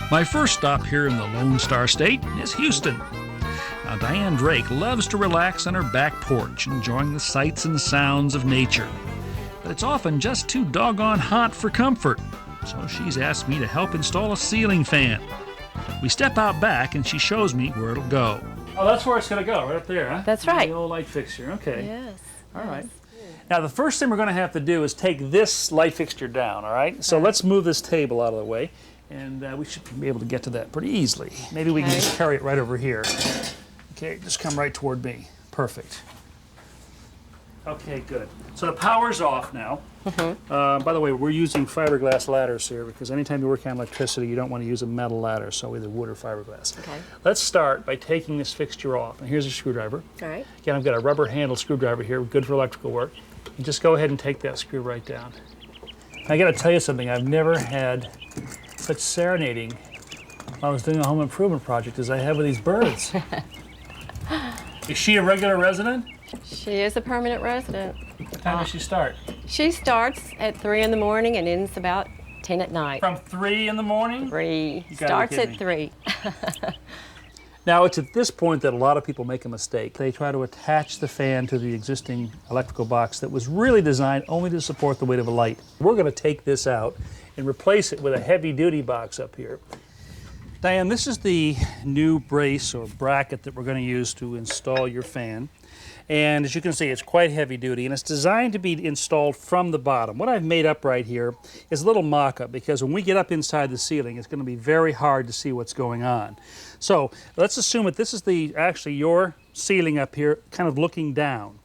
My first stop here in the Lone Star State is Houston. Now, Diane Drake loves to relax on her back porch, enjoying the sights and sounds of nature. But it's often just too doggone hot for comfort, so she's asked me to help install a ceiling fan. We step out back and she shows me where it'll go. Oh, that's where it's going to go, right up there, huh? That's right. The old light fixture, okay. Yes. All right. Now, the first thing we're going to have to do is take this light fixture down, all right? So let's move this table out of the way, and we should be able to get to that pretty easily. Maybe we can just carry it right over here. Okay, just come right toward me. Perfect. Okay, good. So the power's off now. By the way, we're using fiberglass ladders here because anytime you work on electricity, you don't want to use a metal ladder, so either wood or fiberglass. Okay. Let's start by taking this fixture off. And here's a screwdriver. All right. Again, I've got a rubber-handled screwdriver here, good for electrical work. And just go ahead and take that screw right down. I got to tell you something. I've never had such serenading while I was doing a home improvement project as I have with these birds. Is she a regular resident? She is a permanent resident. What time does she start? She starts at 3 in the morning and ends about 10 at night. From 3 in the morning? 3. You gotta be Starts kidding at 3. Now, it's at this point that a lot of people make a mistake. They try to attach the fan to the existing electrical box that was really designed only to support the weight of a light. We're going to take this out and replace it with a heavy-duty box up here. Diane, this is the new brace or bracket that we're going to use to install your fan. And as you can see, it's quite heavy duty, and it's designed to be installed from the bottom. What I've made up right here is a little mock-up, because when we get up inside the ceiling, it's going to be very hard to see what's going on. So let's assume that this is actually your ceiling up here, kind of looking down.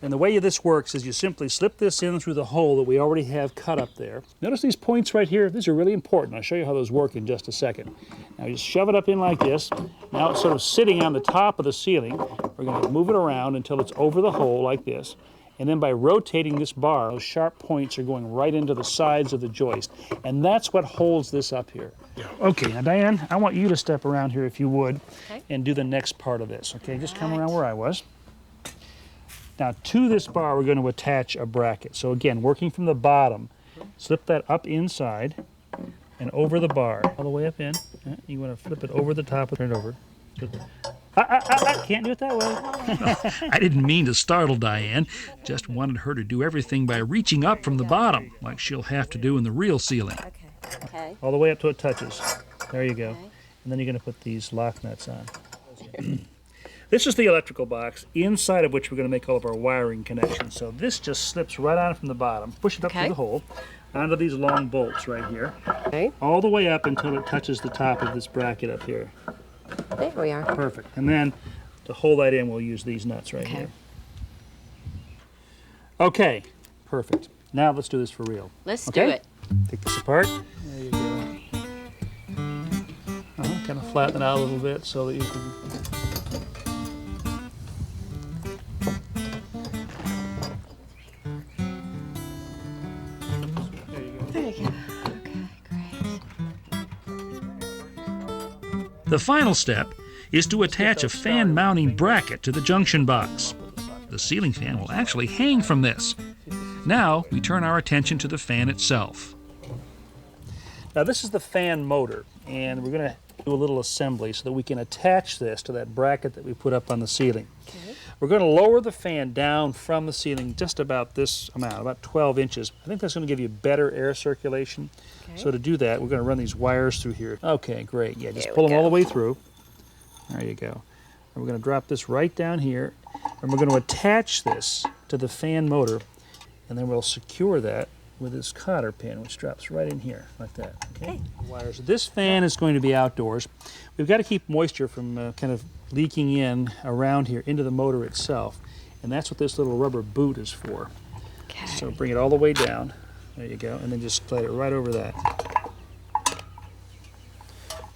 And the way this works is you simply slip this in through the hole that we already have cut up there. Notice these points right here. These are really important. I'll show you how those work in just a second. Now just shove it up in like this. Now it's sort of sitting on the top of the ceiling. We're going to move it around until it's over the hole like this. And then by rotating this bar, those sharp points are going right into the sides of the joist. And that's what holds this up here. Okay, now Diane, I want you to step around here if you would, and do the next part of this. Okay, just come around where I was. Now to this bar, we're going to attach a bracket. So again, working from the bottom, slip that up inside and over the bar, all the way up in. You want to flip it over the top and turn it over. Can't do it that way. I didn't mean to startle Diane, just wanted her to do everything by reaching up from the bottom, like she'll have to do in the real ceiling. Okay. All the way up till it touches. There you go. And then you're going to put these lock nuts on. This is the electrical box, inside of which we're going to make all of our wiring connections. So this just slips right on from the bottom. Push it up through the hole, onto these long bolts right here. Okay. All the way up until it touches the top of this bracket up here. There we are. Perfect. And then to hold that in, we'll use these nuts right here. Okay, perfect. Now let's do this for real. Let's do it. Take this apart. There you go. Kind of flatten it out a little bit so that you can... The final step is to attach a fan mounting bracket to the junction box. The ceiling fan will actually hang from this. Now we turn our attention to the fan itself. Now this is the fan motor, and we're going to do a little assembly so that we can attach this to that bracket that we put up on the ceiling. Okay. We're going to lower the fan down from the ceiling just about this amount, about 12 inches. I think that's going to give you better air circulation. Okay. So to do that, we're going to run these wires through here. Okay, great. Yeah, just pull them all the way through. There you go. And we're going to drop this right down here, and we're going to attach this to the fan motor, and then we'll secure that with this cotter pin, which drops right in here, like that. Okay. Wires. This fan is going to be outdoors. We've got to keep moisture from kind of leaking in around here into the motor itself, and that's what this little rubber boot is for. Okay. So bring it all the way down. There you go, and then just slide it right over that.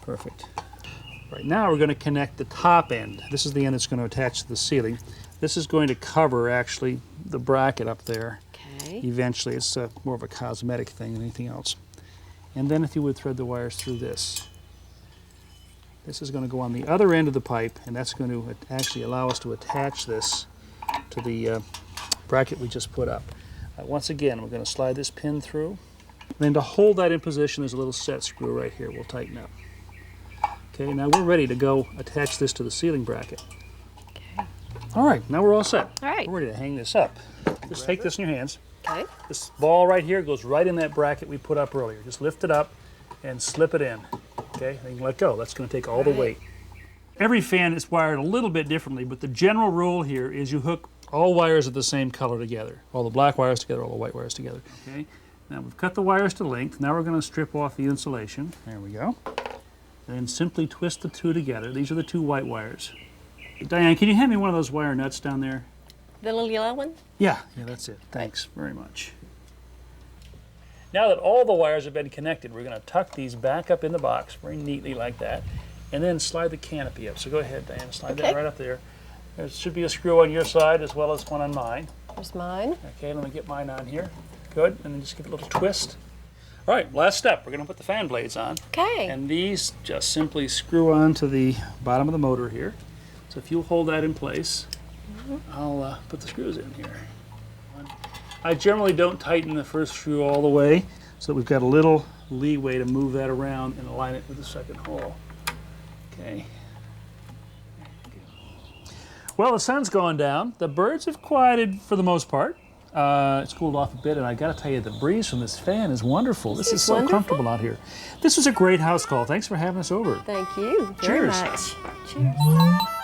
Perfect. Right now we're going to connect the top end. This is the end that's going to attach to the ceiling. This is going to cover actually the bracket up there. Okay. Eventually, it's more of a cosmetic thing than anything else. And then if you would thread the wires through this. This is going to go on the other end of the pipe, and that's going to actually allow us to attach this to the bracket we just put up. Once again, we're going to slide this pin through. Then to hold that in position, there's a little set screw right here we'll tighten up. Okay, now we're ready to go attach this to the ceiling bracket. Okay. All right, now we're all set. All right. We're ready to hang this up. Just take this in your hands. Okay. This ball right here goes right in that bracket we put up earlier. Just lift it up and slip it in. Okay, then you can let go. That's going to take all the weight. Every fan is wired a little bit differently, but the general rule here is you hook all wires of the same color together. All the black wires together, all the white wires together. Okay. Now we've cut the wires to length. Now we're going to strip off the insulation. There we go. Then simply twist the two together. These are the two white wires. Diane, can you hand me one of those wire nuts down there? The little yellow one? Yeah, that's it. Thanks very much. Now that all the wires have been connected, we're going to tuck these back up in the box very neatly like that, and then slide the canopy up. So go ahead, Diane, slide that right up there. There should be a screw on your side as well as one on mine. There's mine. Okay, let me get mine on here. Good, and then just give it a little twist. All right, last step. We're going to put the fan blades on. Okay. And these just simply screw on to the bottom of the motor here. So if you'll hold that in place, I'll put the screws in here. I generally don't tighten the first screw all the way, so that we've got a little leeway to move that around and align it with the second hole. Okay. Well, the sun's gone down. The birds have quieted for the most part. It's cooled off a bit, and I got to tell you, the breeze from this fan is wonderful. This is so comfortable out here. This was a great house call. Thanks for having us over. Thank you very Cheers. much. Cheers.